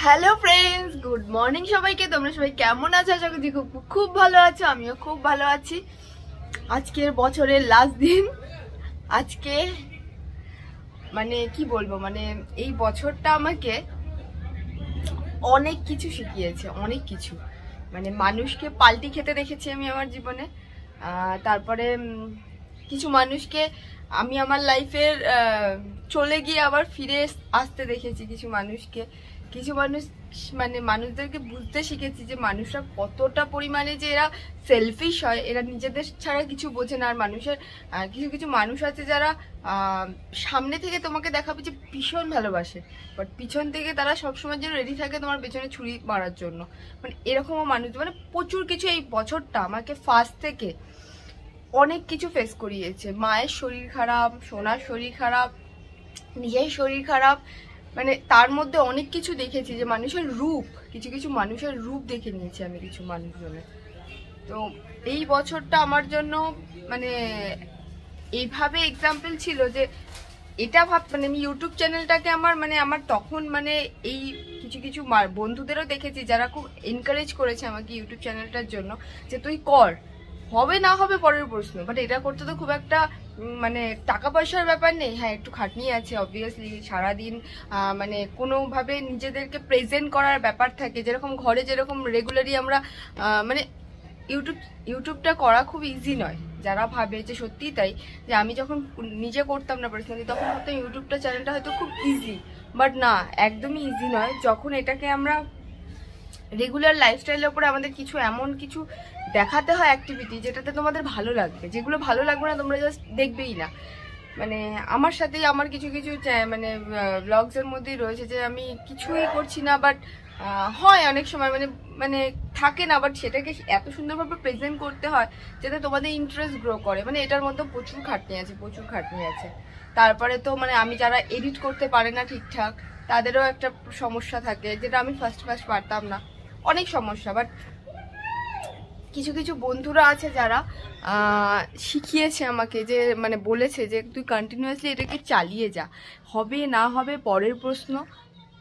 Hello friends, good morning সবাইকে। তোমরা সবাই কেমন আছো? আশা করি খুব খুব ভালো আছো। আমিও খুব ভালো আছি। আজকের বছরের লাস্ট দিন। আজকে মানে কি বলবো, মানে এই বছরটা আমাকে অনেক কিছু শিখিয়েছে, অনেক কিছু। মানে মানুষকে পাল্টি খেতে দেখেছি আমি আমার জীবনে। তারপরে কিছু মানুষকে আমি আমার লাইফের চলে গিয়ে আবার ফিরে আসতে দেখেছি। কিছু মানুষ মানে মানুষদেরকে বুঝতে শিখেছি যে মানুষরা কতটা পরিমাণে যে এরা সেলফিশ হয়, এরা নিজেদের ছাড়া কিছু বোঝে না। আর মানুষের কিছু কিছু মানুষ আছে যারা সামনে থেকে তোমাকে দেখাবে যে ভীষণ ভালোবাসে, বাট পিছন থেকে তারা সবসময় যেন রেডি থাকে তোমার পেছনে ছুরি মারার জন্য। মানে এরকমও মানুষ, মানে প্রচুর কিছু। এই বছরটা আমাকে ফার্স্ট থেকে অনেক কিছু ফেস করিয়েছে। মায়ের শরীর খারাপ, সোনার শরীর খারাপ, নিজের শরীর খারাপ, মানে তার মধ্যে অনেক কিছু দেখেছি যে মানুষের রূপ, কিছু কিছু মানুষের রূপ দেখে নিয়েছি আমি কিছু মানুষজনের। তো এই বছরটা আমার জন্য মানে এইভাবে এক্সাম্পল ছিল যে এটা মানে আমি ইউটিউব চ্যানেলটাকে আমার তখন মানে এই কিছু কিছু বন্ধুদেরও দেখেছি যারা খুব এনকারেজ করেছে আমাকে ইউটিউব চ্যানেলটার জন্য, যে তুই কর, হবে না হবে পরের প্রশ্ন, বাট এটা করতে তো খুব একটা মানে টাকা পয়সার ব্যাপার নেই। হ্যাঁ, একটু খাটনি আছে অবভিয়াসলি, সারাদিন মানে কোনোভাবে নিজেদেরকে প্রেজেন্ট করার ব্যাপার থাকে। যেরকম ঘরে যেরকম রেগুলারই আমরা মানে ইউটিউবটা করা খুব ইজি নয়। যারা ভাবে যে সত্যিই তাই, যে আমি যখন নিজে করতাম না পার্সোনালি, তখন ভাবতাম ইউটিউবটা চ্যানেলটা হয়তো খুব ইজি, বাট না, একদমই ইজি নয়। যখন এটাকে আমরা রেগুলার লাইফস্টাইলের উপরে আমাদের কিছু এমন কিছু দেখাতে হয় অ্যাক্টিভিটি যেটাতে তোমাদের ভালো লাগবে, যেগুলো ভালো লাগবে না তোমরা জাস্ট দেখবেই না। মানে আমার সাথেই আমার কিছু কিছু মানে ব্লগসের মধ্যেই রয়েছে যে আমি কিছুই করছি না, বাট হয় অনেক সময় মানে মানে থাকে না, বাট সেটাকে এত সুন্দরভাবে প্রেজেন্ট করতে হয় যাতে তোমাদের ইন্টারেস্ট গ্রো করে। মানে এটার মধ্যে প্রচুর খাটনি আছে, প্রচুর খাটনি আছে। তারপরে তো মানে আমি যারা এডিট করতে পারে না ঠিকঠাক, তাদেরও একটা সমস্যা থাকে, যেটা আমি ফার্স্ট পারতাম না, অনেক সমস্যা। বাট কিছু কিছু বন্ধুরা আছে যারা শিখিয়েছে আমাকে, যে মানে বলেছে যে তুই কন্টিনিউয়াসলি এটাকে চালিয়ে যা, হবে না হবে পরের প্রশ্ন,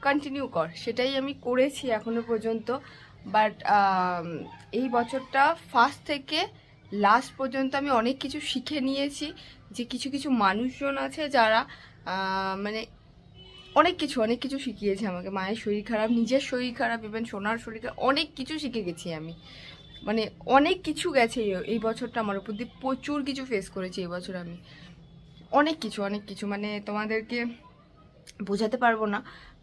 কন্টিনিউ কর। সেটাই আমি করেছি এখনো পর্যন্ত। বাট এই বছরটা ফার্স্ট থেকে লাস্ট পর্যন্ত আমি অনেক কিছু শিখে নিয়েছি। যে কিছু কিছু মানুষজন আছে যারা মানে অনেক কিছু শিখিয়েছে আমাকে। মায়ের শরীর খারাপ, নিজের শরীর খারাপ, ইভেন সোনার শরীর খারাপ, অনেক কিছু শিখে গেছি আমি। মানে অনেক কিছু গেছে এই বছরটা আমার উপর দিয়ে, প্রচুর কিছু ফেস করেছি এই বছর আমি। অনেক কিছু মানে তোমাদেরকে বোঝাতে পারবো না।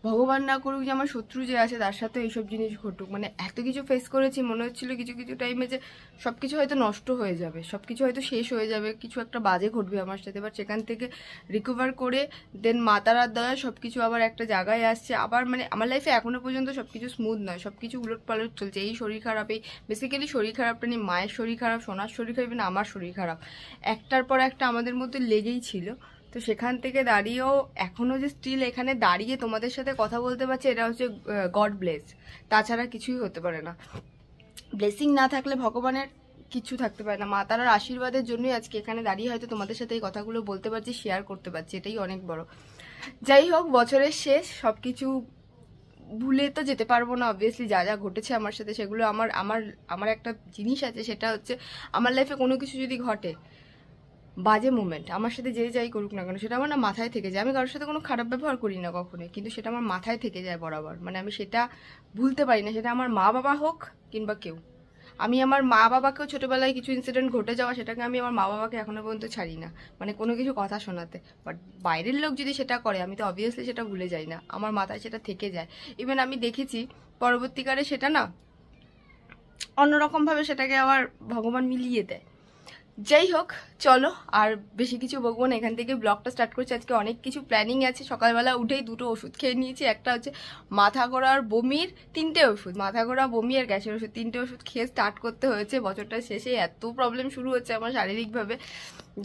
ভগবান না করুক যে আমার শত্রু যে আছে তার সাথে এইসব জিনিস ঘটুক। মানে এত কিছু ফেস করেছি, মনে হচ্ছিল কিছু কিছু টাইমে যে সবকিছু হয়তো নষ্ট হয়ে যাবে, সবকিছু হয়তো শেষ হয়ে যাবে, কিছু একটা বাজে ঘটবে আমার সাথে। বাট সেখান থেকে রিকভার করে দেন মাতারার দ্বারা সবকিছু আবার একটা জায়গায় আসছে। আবার মানে আমার লাইফে এখনো পর্যন্ত সবকিছু স্মুথ নয়, সবকিছু উলট পালট চলছে। এই শরীর খারাপ, এই বেসিক্যালি শরীর খারাপটা নিয়ে মায়ের শরীর খারাপ, সোনার শরীর খারাপ, না আমার শরীর খারাপ, একটার পর একটা আমাদের মধ্যে লেগেই ছিল। তো সেখান থেকে দাঁড়িয়েও এখনো যে স্টিল এখানে দাঁড়িয়ে তোমাদের সাথে কথা বলতে পারছি, এটা হচ্ছে গড ব্লেস, তাছাড়া কিছুই হতে পারে না। ব্লেসিং না থাকলে ভগবানের কিছু থাকতে পারে না। মা তারার আশীর্বাদের জন্যই আজকে এখানে দাঁড়িয়ে হয়তো তোমাদের সাথে এই কথাগুলো বলতে পারছি, শেয়ার করতে পারছি, এটাই অনেক বড়। যাই হোক, বছরের শেষ, সবকিছু ভুলে তো যেতে পারবো না অবভিয়াসলি। যা যা ঘটেছে আমার সাথে সেগুলো আমার আমার আমার একটা জিনিস আছে, সেটা হচ্ছে আমার লাইফে কোনো কিছু যদি ঘটে, বাজে মুভমেন্ট, আমার সাথে যে যাই করুক না কেন, সেটা আমার না মাথায় থেকে যায়। আমি কারোর সাথে কোনো খারাপ ব্যবহার করি না কখনোই, কিন্তু সেটা আমার মাথায় থেকে যায় বরাবর। মানে আমি সেটা ভুলতে পারি না, সেটা আমার মা বাবা হোক কিংবা কেউ। আমি আমার মা বাবাকেও ছোটবেলায় কিছু ইনসিডেন্ট ঘটে যাওয়া, সেটাকে আমি আমার মা বাবাকে এখনো পর্যন্ত ছাড়ি না, মানে কোনো কিছু কথা শোনাতে। বাট বাইরের লোক যদি সেটা করে, আমি তো অবভিয়াসলি সেটা ভুলে যাই না, আমার মাথায় সেটা থেকে যায়। ইভেন আমি দেখেছি পরবর্তীকালে সেটা না অন্যরকমভাবে সেটাকে আবার ভগবান মিলিয়ে দেয়। যাই হোক, চলো আর বেশি কিছু বলবো না, এখান থেকে ব্লগটা স্টার্ট করছি। আজকে অনেক কিছু প্ল্যানিং আছে। সকালবেলা উঠেই 2টো ওষুধ খেয়ে নিয়েছি। একটা হচ্ছে মাথা ঘোরার বমির 3টে ওষুধ, মাথা ঘোরা, বমি আর গ্যাসের ওষুধ, 3টে ওষুধ খেয়ে স্টার্ট করতে হয়েছে। বছরটা শেষে এত প্রবলেম শুরু হচ্ছে আমার শারীরিকভাবে,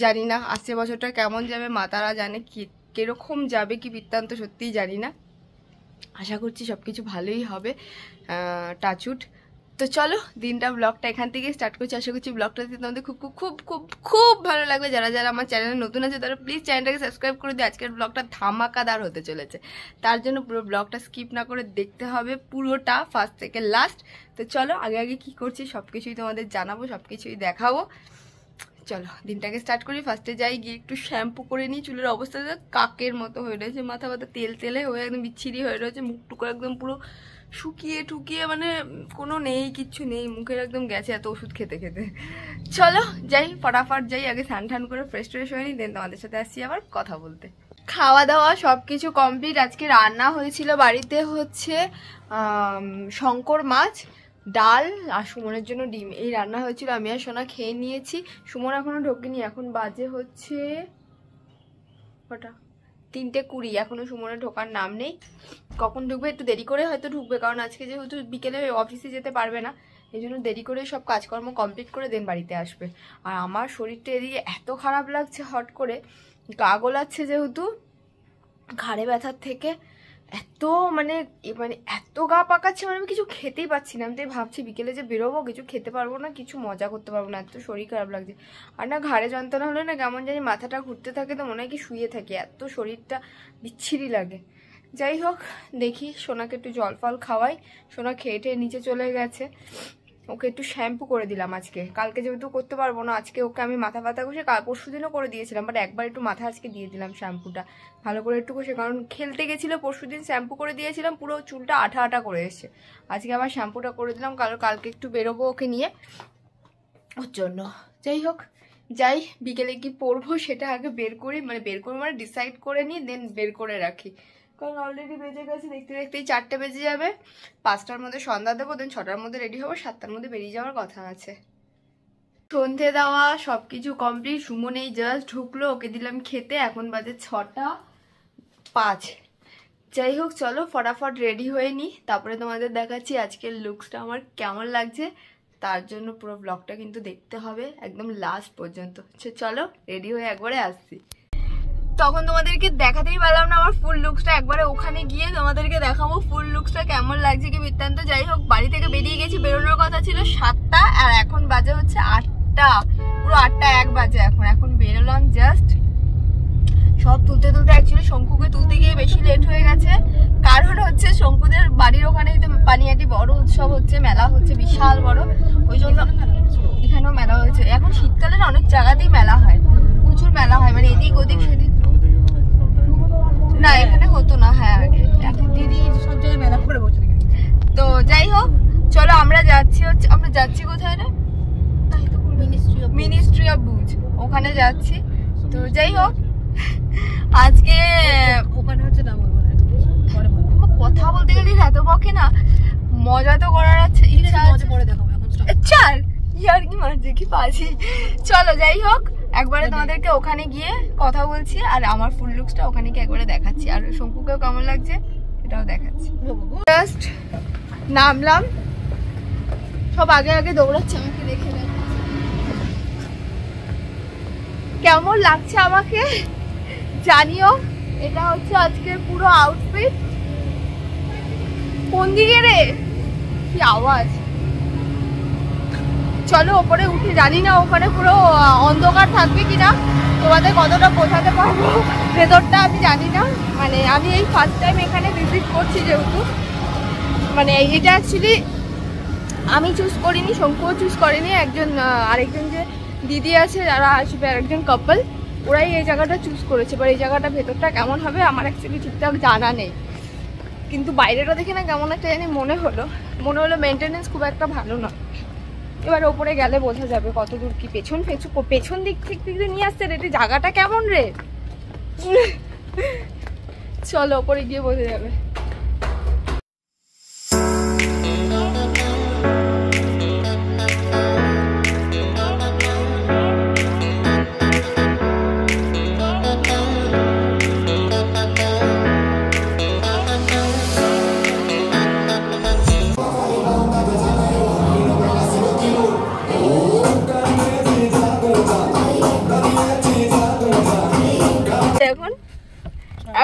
জানি না আসছে বছরটা কেমন যাবে, মা তারা জানে কিরকম যাবে, কি বৃত্তান্ত সত্যিই জানি না। আশা করছি সব কিছু ভালোই হবে, টাচউড। তো চলো দিনটা ব্লগটা এখান থেকে স্টার্ট করছি। আশা করছি ব্লগটা দেখতে তোমাদের খুব খুব খুব খুব খুব ভালো লাগবে। যারা যারা আমার চ্যানেলে নতুন আছে তারা প্লিজ চ্যানেলটাকে সাবস্ক্রাইব করে দিও। আজকের ব্লগটা ধামাকাদার হতে চলেছে, তার জন্য পুরো ব্লগটা স্কিপ না করে দেখতে হবে পুরোটা ফার্স্ট থেকে লাস্ট। তো চলো আগে আগে কি করছি সব কিছুই তোমাদের জানাবো, সব কিছুই দেখাবো। চলো দিনটাকে স্টার্ট করি। ফার্স্টে যাই, গিয়ে একটু শ্যাম্পু করে নিই। চুলের অবস্থা কাকের মতো হয়ে রয়েছে, মাথা ব্যথা তেল তেলে হয়ে একদম বিচ্ছিরি হয়ে রয়েছে, মুখটুকু একদম পুরো শুকিয়ে টুকিয়ে মানে কোনো নেই, কিচ্ছু নেই, মুখের একদম গেছে এত ওষুধ খেতে খেতে। চলো যাই ফটাফট যাই, আগে স্নান টান করে ফ্রেশ ট্রেশ হয়ে নিই, দেন তোমাদের সাথে আসছি আবার কথা বলতে। খাওয়া দাওয়া সব কিছু কমপ্লিট। আজকে রান্না হয়েছিল বাড়িতে হচ্ছে শঙ্কর মাছ, ডাল আর সুমনের জন্য ডিম, এই রান্না হয়েছিল। আমি আর সোনা খেয়ে নিয়েছি, সুমন এখনো ঢোকেনি। এখন বাজে হচ্ছে কটা, 3:20। এখনো সুমনের ঢোকার নাম নেই। কখন ঢুকবে একটু দেরি করে হয়তো ঢুকবে, কারণ আজকে যেহেতু বিকেলে অফিসে যেতে পারবে না, এই জন্য দেরি করে সব কাজকর্ম কমপ্লিট করে দেন বাড়িতে আসবে। আর আমার শরীরটা এদিকে এত খারাপ লাগছে, হট করে গা গোলাচ্ছে, যেহেতু ঘাড়ে ব্যথার থেকে এত মানে এত গা পাকাচ্ছে, মানে আমি কিছু খেতেই পাচ্ছি না। আমি তাই ভাবছি বিকেলে যে বেরোবো, কিছু খেতে পারবো না, কিছু মজা করতে পারবো না, এত শরীর খারাপ লাগছে। আর না ঘাড়ে যন্ত্রণা হলে না কেমন জানি মাথাটা ঘুরতে থাকে, তো মনে হয় কি শুয়ে থাকি, এত শরীরটা বিচ্ছিরি লাগে। যাই হোক দেখি সোনাকে একটু জল ফল খাওয়াই। সোনা খেয়ে টেয়ে নিচে চলে গেছে, ওকে একটু শ্যাম্পু করে দিলাম আজকে। কালকে যেহেতু করতে পারবো না, আজকে ওকে আমি মাথা ব্যথা ঘষে পরশু দিনও করে দিয়েছিলাম, বাট একবার একটু মাথা আজকে দিয়ে দিলাম শ্যাম্পুটা ভালো করে একটু ঘষে, কারণ খেলতে গেছিলো। পরশু দিন শ্যাম্পু করে দিয়েছিলাম, পুরো চুলটা আঠা আঠা করে এসছে। আজকে আবার শ্যাম্পুটা করে দিলাম, কারণ কালকে একটু বেরোবো ওকে নিয়ে, ওর জন্য। যাই হোক যাই, বিকেলে কি পরবো সেটা আগে বের করি, মানে ডিসাইড করে নিই, দেন বের করে রাখি। কারণ অলরেডি বেজে গেছে, দেখতে দেখতেই 4টে বেজে যাবে। 5টার মধ্যে সন্ধ্যা দেবো, দেন 6টার মধ্যে রেডি হবো, 7টার মধ্যে বেরিয়ে যাওয়ার কথা আছে। সন্ধে দেওয়া সব কিছু কমপ্লিট। সুমন এই জাস্ট ঢুকলো, ওকে দিলাম খেতে। এখন বাজে 6:05। যাই হোক চলো ফটাফট রেডি হয়ে নিই, তারপরে তোমাদের দেখাচ্ছি আজকের লুকসটা আমার কেমন লাগছে। তার জন্য পুরো ব্লগটা কিন্তু দেখতে হবে একদম লাস্ট পর্যন্ত। চলো রেডি হয়ে একবারে আসছি। তখন তোমাদেরকে দেখাতেই পারলাম না আমার ফুল লুকসটা, একবারে ওখানে গিয়ে তোমাদেরকে দেখাবো ফুল লুকসটা কেমন লাগছে কি বৃত্তান্ত। যাই হোক বাড়ি থেকে বেরিয়ে গেছি, বেরোনোর কথা ছিল 7টা, আর এখন বাজে হচ্ছে 8টা, পুরো 8:01 বাজে এখন বেরোলাম জাস্ট। সব তুলতে অ্যাকচুয়ালি শঙ্কুকে তুলতে গিয়ে বেশি লেট হয়ে গেছে, কারণ হচ্ছে শঙ্কুদের বাড়ির ওখানে পানিহাটি বড় উৎসব হচ্ছে, মেলা হচ্ছে বিশাল বড়, ওই জন্য এখানেও মেলা হয়েছে। এখন শীতকালে অনেক জায়গাতেই মেলা হয়, প্রচুর মেলা হয়, মানে এদিক ওদিক সেদিক। না এখানে হতো না, হ্যাঁ এখন দিদি সব জায়গায় মেলা করে বসে। তো যাই হোক চলো আমরা যাচ্ছি কোথায় রে, মিনিস্ট্রি অফ বুজ, ওখানে যাচ্ছি। তো যাই হোক আজকে ওখানে হচ্ছে না, বলবো না, কথা বলতে গেলে এত পক্ষে না, মজা তো করার আছে, ইচ্ছা আছে, পরে দেখাবো। এখন চল ইয়ার কি মারছে কি পাচ্ছি। চলো যাই হোক একবারে তোমাদেরকে ওখানে গিয়ে কথা বলছি, আর আমার ফুল লুকসটা ওখানে গিয়ে একবারে দেখাচ্ছি, আর শঙ্কুকেও কেমন লাগছে এটাও দেখাচ্ছি। জাস্ট নামলাম, সব আগে আগে দৌড়াচ্ছে আমাকে দেখে। কেমন লাগছে আমাকে জানিও। এটা হচ্ছে আজকের পুরো আউটফিট। কোন দিকে রে, কি আওয়াজ। চলো ওপরে উঠে, জানি না ওখানে পুরো অন্ধকার থাকবে কিনা, তোমাদের কতটা বোঝাতে পারবো ভেতরটা আমি জানি না। মানে আমি এই ফার্স্ট টাইম এখানে ভিজিট করছি, যেহেতু মানে এটা অ্যাকচুয়ালি আমি চুজ করিনি, শঙ্কুও চুজ করেনি, আরেকজন যে দিদি আছে যারা আসবে, আরেকজন কাপল, ওরাই এই জায়গাটা চুজ করেছে। এবার এই জায়গাটা ভেতরটা কেমন হবে আমার অ্যাকচুয়ালি ঠিকঠাক জানা নেই, কিন্তু বাইরেটা দেখে না কেমন একটা জানি মনে হলো মেনটেনেন্স খুব একটা ভালো না। এবার ওপরে গেলে বোঝা যাবে কত দূর কি। পেছন দিক থেকে নিয়ে আসছে রে, জায়গাটা কেমন রে, চলো ওপরে গিয়ে বোঝা যাবে।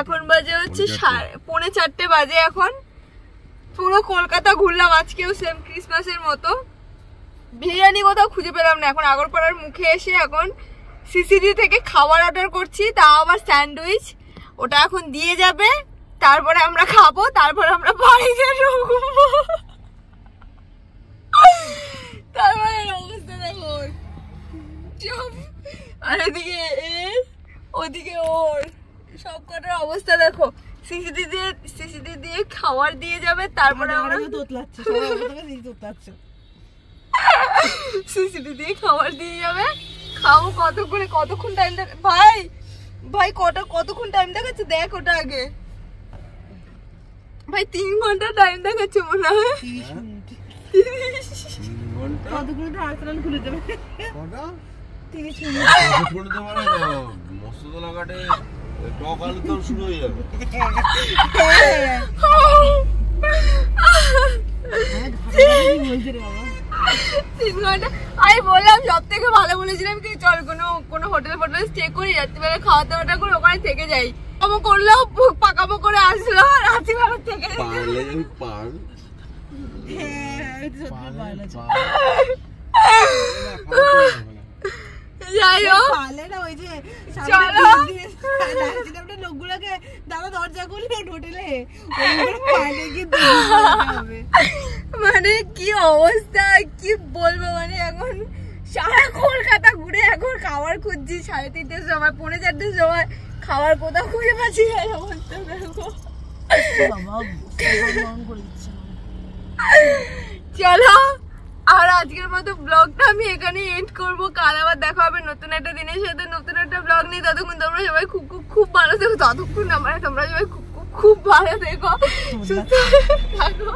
এখন বাজে হচ্ছে 3:45 বাজে, এখন পুরো কলকাতা ঘুরলাম আজকেও সেম ক্রিসমাসের মতো। বিরিয়ানি কোথাও খুঁজে পেলাম না। এখন আগরপাড়ার মুখে এসে এখন সিসিডি থেকে খাবার অর্ডার করছি, তাও আবার স্যান্ডউইচ। ওটা এখন দিয়ে যাবে, তারপরে আমরা খাবো, তারপরে আমরা বাড়িতে ঢুকবো। তারপরে অবস্থা দেখো, আর এদিকে ওদিকে ওর সব কটার অবস্থা দেখো। সিসিডি দিয়ে খাবার দিয়ে যাবে, তারপরে আমরা সিসিডি দিয়ে খাবার দিয়ে যাবে, খাবো। কতক্ষণ টাইম দেখ ভাই কতক্ষণ টাইম দেখাচ্ছে দেখ ওটা আগে। ভাই 3 ঘন্টা টাইম দেখাচ্ছে মনে হয়। 30 মিনিট কতক্ষণ আর্সেনাল খুলে যাবে? 30 মিনিট মস্তলা কাটে টক আলু তো শুরু হয়ে যাবে। 3 ঘন্টা আমি বললাম সব থেকে ভালো বলেছিলাম কি চল কোনো হোটেল স্টে করি, রাত্রিবেলা খাওয়া দাওয়াটা করে ওখানে থেকে যাই। পাকামো করলো, পাকামো করে আসলো, রাত্রিবেলা থেকে যাই হোক লোকগুলোকে দাদা দরজা খুললে হোটেলে মানে কি অবস্থা কি বলবো। মানে এখন সারা কলকাতা ঘুরে এখন খাবার খুঁজছি, 3:30টার সময় 4:30টার সময় খাবার কোথাও খুঁজে পাচ্ছি না। অবস্থা দেখো। চলো আর আজকের মতো ব্লগটা আমি এখানে এন্ড করবো। কাল আবার দেখা হবে নতুন একটা দিনের সাথে, নতুন একটা ব্লগ নিয়ে। ততক্ষণ তোমরা সবাই খুব ভালো থেকো। ততক্ষণ আমার তোমরা সবাই খুব ভালো থেকো, সুস্থ থাকো।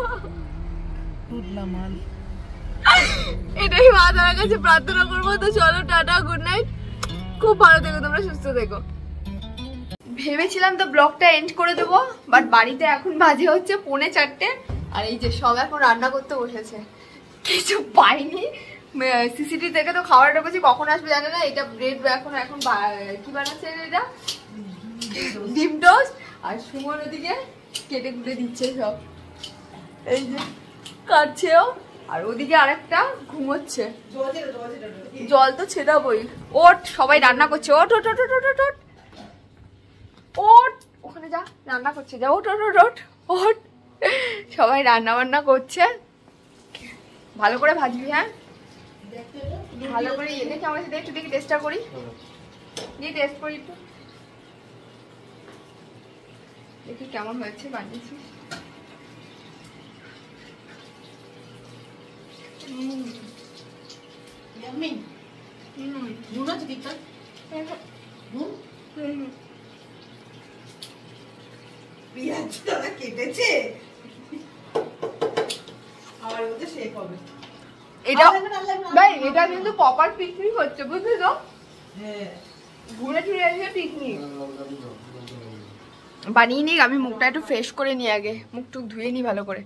এটাই মা তার কাছে প্রার্থনা করবো। তো চলো টাটা, গুড নাইট, খুব ভালো থেকো তোমরা, সুস্থ থেকো। ভেবেছিলাম তো ব্লগটা এন্ড করে দেবো, বাট বাড়িতে এখন বাজে হচ্ছে 3:45। আর এই যে সব এখন রান্না করতে বসেছে, কিছু পাইনি। সিসিটি থেকে তো খাবারটা করছি, কখন আসবে জানে না। এটা ব্রেড এখন কি বানাচ্ছে এটা, ডিম টোস্ট। আর সুমন ওদিকে কেটে কুটে দিচ্ছে সব, এই যে কাটছেও। আর ওদিকে আরেকটা ঘুমোচ্ছে, জল তো ছেদাবই। ওঠ, সবাই রান্না করছে, ওঠ ওঠ ওঠ ওঠ ওঠ ওঠ, ওখানে যা রান্না করছে, যা ওঠ ওঠ ওঠ ওঠ। সবাই রান্না বান্না করছে, ভালো করে ভাজবি। হ্যাঁ ভালো করে দেখি আমার সাথে একটু দেখি টেস্টটা করি, দিয়ে টেস্ট করি একটু দেখি কেমন হয়েছে বানিয়েছি। কেটেছে এটা ভাই, এটা কিন্তু প্রপার পিকনিক হচ্ছে, বুঝলি তো? ঘুরে ফিরে এসে পিকনিক বানিয়ে নিই। আমি মুখটা একটু ফ্রেশ করে নিই, আগে মুখ টুক ধুয়ে নিই ভালো করে।